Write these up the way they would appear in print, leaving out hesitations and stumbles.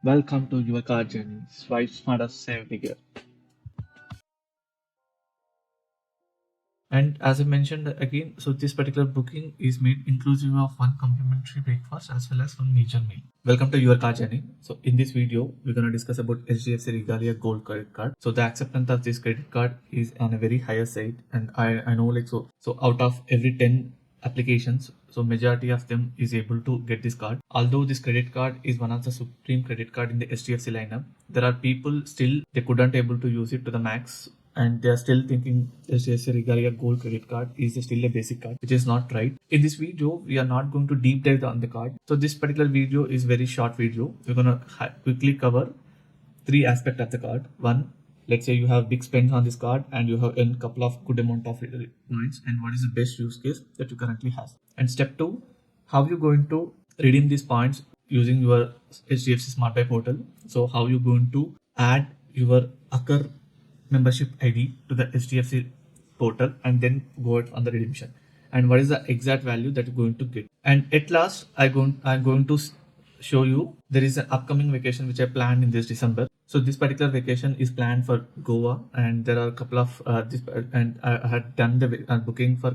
Welcome to your car journey. Swipe smarter, save bigger. And as I mentioned again, so this particular booking is made inclusive of one complimentary breakfast as well as one major meal. Welcome to your car journey. So in this video, we're going to discuss about HDFC Regalia Gold credit card. So the acceptance of this credit card is on a very higher side, and I know so out of every 10 applications, so majority of them is able to get this card. Although this credit card is one of the supreme credit card in the HDFC lineup, there are people still they couldn't able to use it to the max, and they are still thinking HDFC Regalia Gold credit card is still a basic card, which is not right. In this video, we are not going to deep dive on the card. So this particular video is very short video. We're gonna quickly cover three aspects of the card. One, let's say you have big spends on this card and you have a couple of good amount of points, and what is the best use case that you currently have. And step two, how you going to redeem these points using your HDFC SmartBuy portal. So how you going to add your Accor membership ID to the HDFC portal and then go out on the redemption, and what is the exact value that you're going to get. And at last, I'm going to show you there is an upcoming vacation which I planned in this December. So this particular vacation is planned for Goa, and there are a couple of and I had done the booking for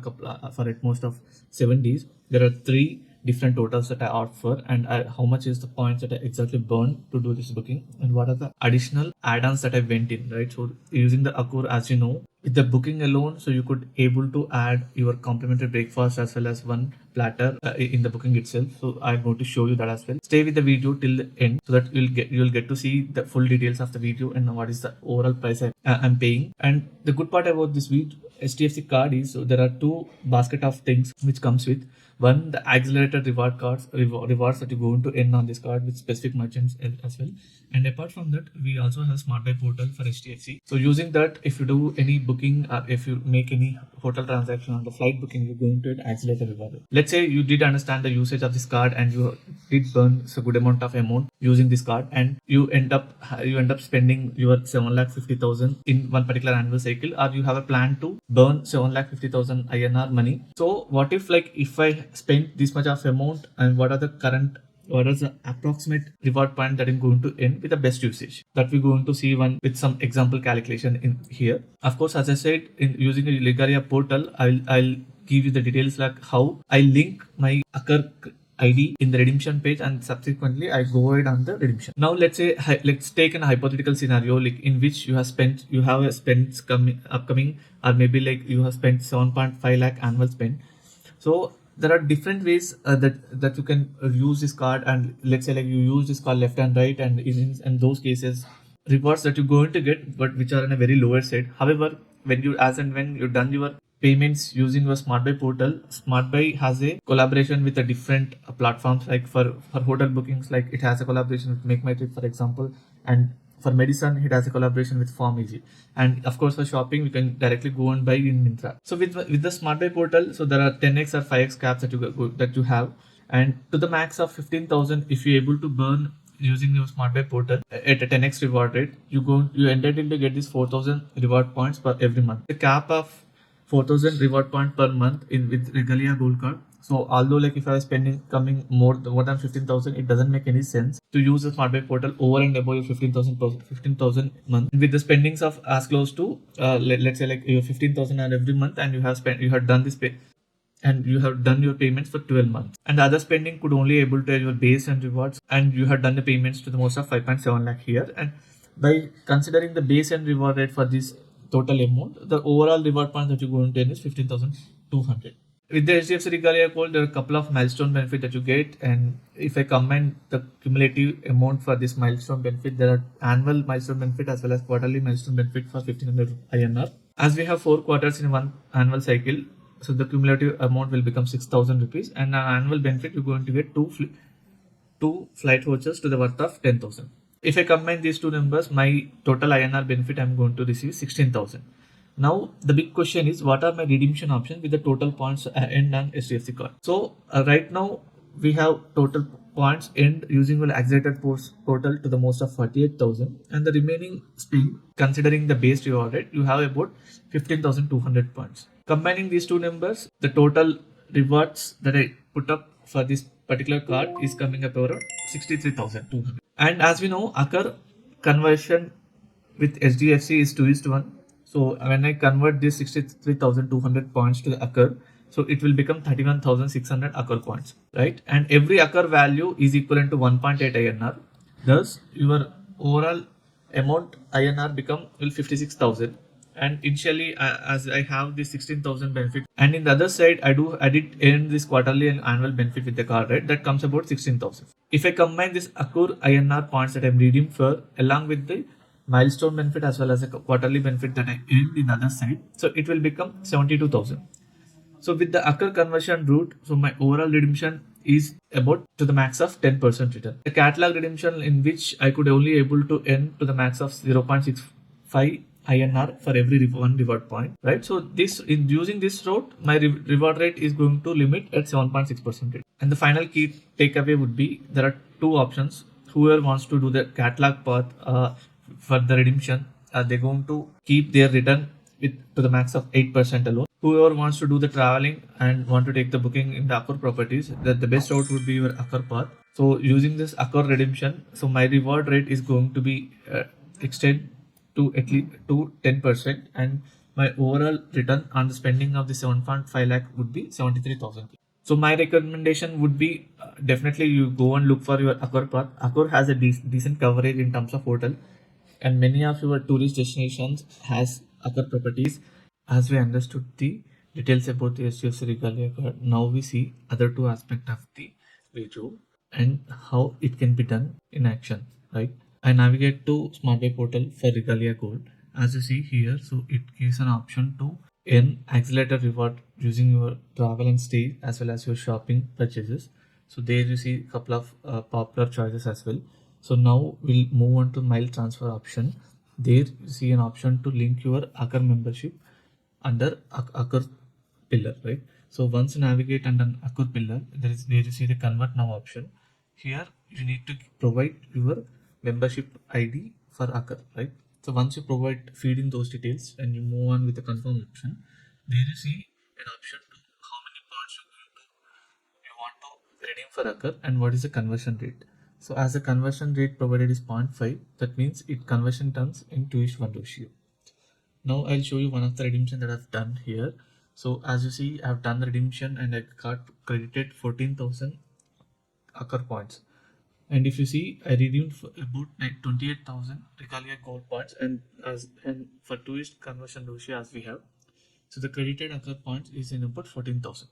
for at most of 7 days. There are 3 different totals that I opt for, and how much is the points that I exactly burned to do this booking, and what are the additional add-ons that I went in, right? So using the Accor, as you know, with the booking alone, so you could able to add your complimentary breakfast as well as one platter in the booking itself. So I'm going to show you that as well. Stay with the video till the end so that you'll get to see the full details of the video and what is the overall price I'm paying. And the good part about this video HDFC card is, so there are 2 basket of things which comes with. One, the accelerated rewards that you're going to earn on this card with specific merchants as well. And apart from that, we also have SmartBuy portal for HDFC. So using that, if you do any booking or if you make any hotel transaction on the flight booking, you're going to get accelerated reward. Let's say you did understand the usage of this card and you did burn a good amount of amount using this card, and you end up spending your 7,50,000 in one particular annual cycle, or you have a plan to burn 7,50,000 INR money. So what if I spend this much of amount, and what is the approximate reward point that I'm going to earn with the best usage? That we're going to see one with some example calculation in here. Of course, as I said, in using a Regalia portal, I'll give you the details like how I link my Accor ID in the redemption page, and subsequently I go ahead on the redemption. Now let's take an hypothetical scenario like in which you have a spend upcoming, or maybe like you have spent 7.5 lakh annual spend. So there are different ways that you can use this card, and let's say like you use this card left and right, and in those cases rewards that you're going to get, but which are on a very lower side. However, when you've done your payments using your SmartBuy portal, SmartBuy has a collaboration with the different platforms, like for hotel bookings, like it has a collaboration with Make My Trip, for example, and for medicine, it has a collaboration with PharmEasy, and of course for shopping, we can directly go and buy in Myntra. So with the SmartBuy portal, so there are 10x or 5x caps that you have, and to the max of 15,000, if you're able to burn using your SmartBuy portal at a 10x reward rate, you entitled to get this 4,000 reward points per every month. The cap of 4,000 reward point per month with Regalia Gold card. So although like if I was spending coming more than 15,000, it doesn't make any sense to use the SmartBuy portal over and above your 15,000 month with the spendings of as close to let's say like your 15,000 every month, and you have done this pay, and you have done your payments for 12 months, and the other spending could only able to your base and rewards, and you have done the payments to the most of 5.7 lakh here. And by considering the base and reward rate for this total amount, the overall reward point that you're going to earn is 15,200. With the HDFC Regalia Gold, there are a couple of milestone benefit that you get, and if I combine the cumulative amount for this milestone benefit, there are annual milestone benefit as well as quarterly milestone benefit for 1,500 INR. As we have 4 quarters in one annual cycle, so the cumulative amount will become 6,000 rupees, and an annual benefit you're going to get two flight vouchers to the worth of 10,000. If I combine these two numbers, my total INR benefit I'm going to receive 16,000. Now the big question is, what are my redemption options with the total points earned on HDFC card? So right now we have total points earned using the accelerated portal to the most of 48,000, and the remaining spend, considering the base reward rate, you have about 15,200 points. Combining these two numbers, the total rewards that I put up for this particular card is coming up around 63,200. And as we know, Accor conversion with HDFC is 2:1. So when I convert this 63,200 points to the Accor, so it will become 31,600 Accor points, right? And every Accor value is equivalent to 1.8 INR. Thus, your overall amount INR become will 56,000. And initially, as I have this 16,000 benefit, and in the other side, I did earn this quarterly and annual benefit with the card, right? That comes about 16,000. If I combine this Accor INR points that I'm redeemed for along with the milestone benefit as well as a quarterly benefit that I earned in the other side, so it will become 72,000. So with the Accor conversion route, so my overall redemption is about to the max of 10% return. The catalog redemption in which I could only able to earn to the max of 0.65 INR for every one reward point, right? So this in using this route, my reward rate is going to limit at 7.6%. And the final key takeaway would be there are two options. Whoever wants to do the catalog path for the redemption, they're going to keep their return with to the max of 8% alone. Whoever wants to do the traveling and want to take the booking in the Accor properties, that the best route would be your Accor path. So using this Accor redemption, so my reward rate is going to be extend to at least to 10%, and my overall return on the spending of the 7.5 lakh would be 73,000. So my recommendation would be definitely you go and look for your Accor path. Accor has a decent coverage in terms of hotel, and many of your tourist destinations has Accor properties. As we understood the details about the HDFC Regalia card, now we see other two aspects of the video and how it can be done in action, right? I navigate to SmartBuy portal for Regalia Gold. As you see here, so it gives an option to earn accelerator reward using your travel and stay as well as your shopping purchases. So there you see a couple of popular choices as well. So now we'll move on to mile transfer option. There you see an option to link your Accor membership under Accor pillar, right? So once you navigate under Accor pillar, there you see the convert now option. Here you need to provide your membership ID for Accor, right? So once you feed in those details and you move on with the confirm option, there you see an option to how many points you want to redeem for Accor and what is the conversion rate. So as the conversion rate provided is 0.5, that means it conversion turns in 2:1 ratio. Now I'll show you one of the redemption that I've done here. So as you see, I've done the redemption and I got credited 14,000 Accor points. And if you see, I redeemed for about like 28,000 Regalia Gold points, and for tourist conversion ratio as we have. So the credited Accor points is in about 14,000.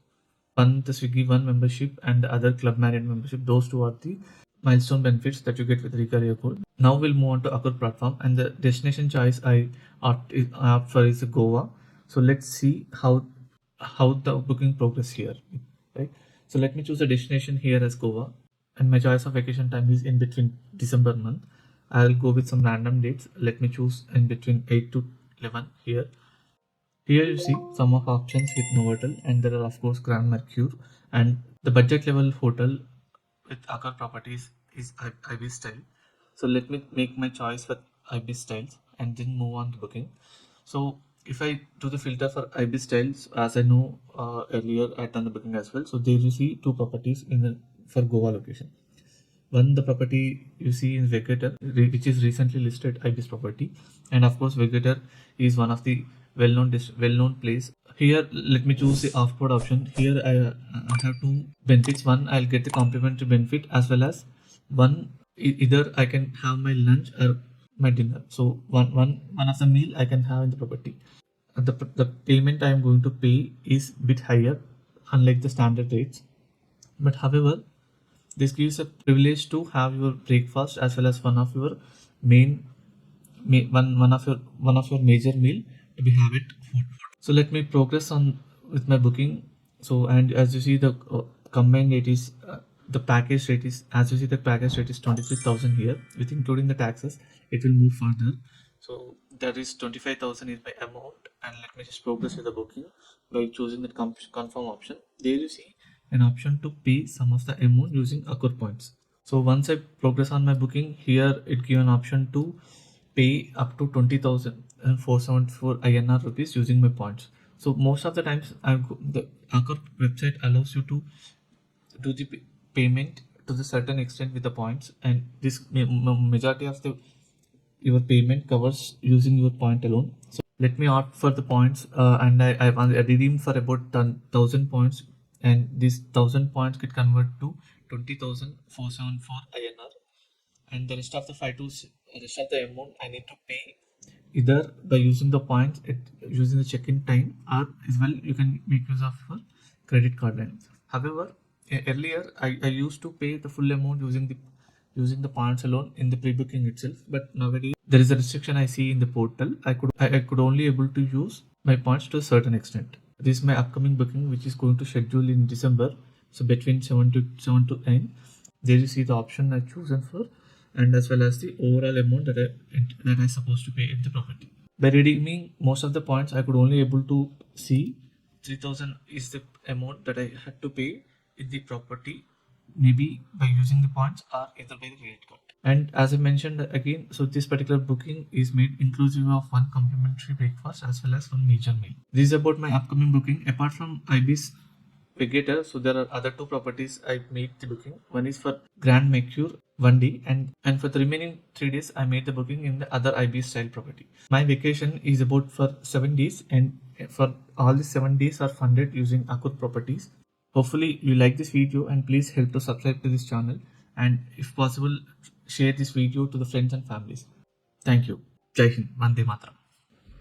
One the Swiggy One membership and the other Club Marriott membership. Those two are the milestone benefits that you get with Regalia Gold. Now we'll move on to Accor platform, and the destination choice I opt for is Goa. So let's see how the booking progress here, right? So let me choose a destination here as Goa, and my choice of vacation time is in between December month. I'll go with some random dates. Let me choose in between 8 to 11 here. Here you see some of options with Novotel, and there are of course Grand Mercure, and the budget level hotel with Accor properties is IB style. So let me make my choice for IB styles and then move on to booking. So if I do the filter for IB styles, as I know earlier I done the booking as well. So there you see two properties for Goa location. One, the property you see in Vegator, which is recently listed IB's property, and of course Vegator is one of the well-known place. Here let me choose the off-board option. Here I have two benefits. One, I'll get the complimentary benefit, as well as one either I can have my lunch or my dinner. So one of the meal I can have in the property. The payment I am going to pay is bit higher, unlike the standard rates. But however, this gives a privilege to have your breakfast as well as one of your one of your major meal to be have it. So let me progress on with my booking. So, and as you see, the combined rate is the package rate is, as you see, the package rate is 23,000 here with including the taxes. It will move further. So that is 25,000 is my amount, and let me just progress with the booking by choosing the confirm option. There you see an option to pay some of the amount using Accor points. So once I progress on my booking, here it gives an option to pay up to 20,474 INR rupees using my points. So most of the times the Accor website allows you to do the payment to the certain extent with the points, and this majority of the your payment covers using your point alone. So let me opt for the points, and I redeemed for about 10,000 points, and these 1,000 points get converted to 20,474 INR, and the rest of the rest of the amount I need to pay either by using the points using the check-in time, or as well you can make use of your credit card line. However, earlier I used to pay the full amount using the points alone in the pre-booking itself, but nowadays there is a restriction I see in the portal. I could only able to use my points to a certain extent. This is my upcoming booking, which is going to schedule in December. So between 7 to 9, there you see the option I chosen for, and as well as the overall amount that I supposed to pay in the property. By redeeming most of the points, I could only able to see 3,000 is the amount that I had to pay in the property, maybe by using the points or either by the credit card. And as I mentioned again, so this particular booking is made inclusive of one complimentary breakfast as well as one major meal. This is about my upcoming booking. Apart from IB's Regalia, so there are other two properties I made the booking. One is for Grand Mercure 1D, and for the remaining 3 days I made the booking in the other IB style property. My vacation is about for 7 days, and for all the 7 days are funded using Accor properties. Hopefully you like this video, and please help to subscribe to this channel, and if possible share this video to the friends and families. Thank you. Jai Hind. Vande Mataram.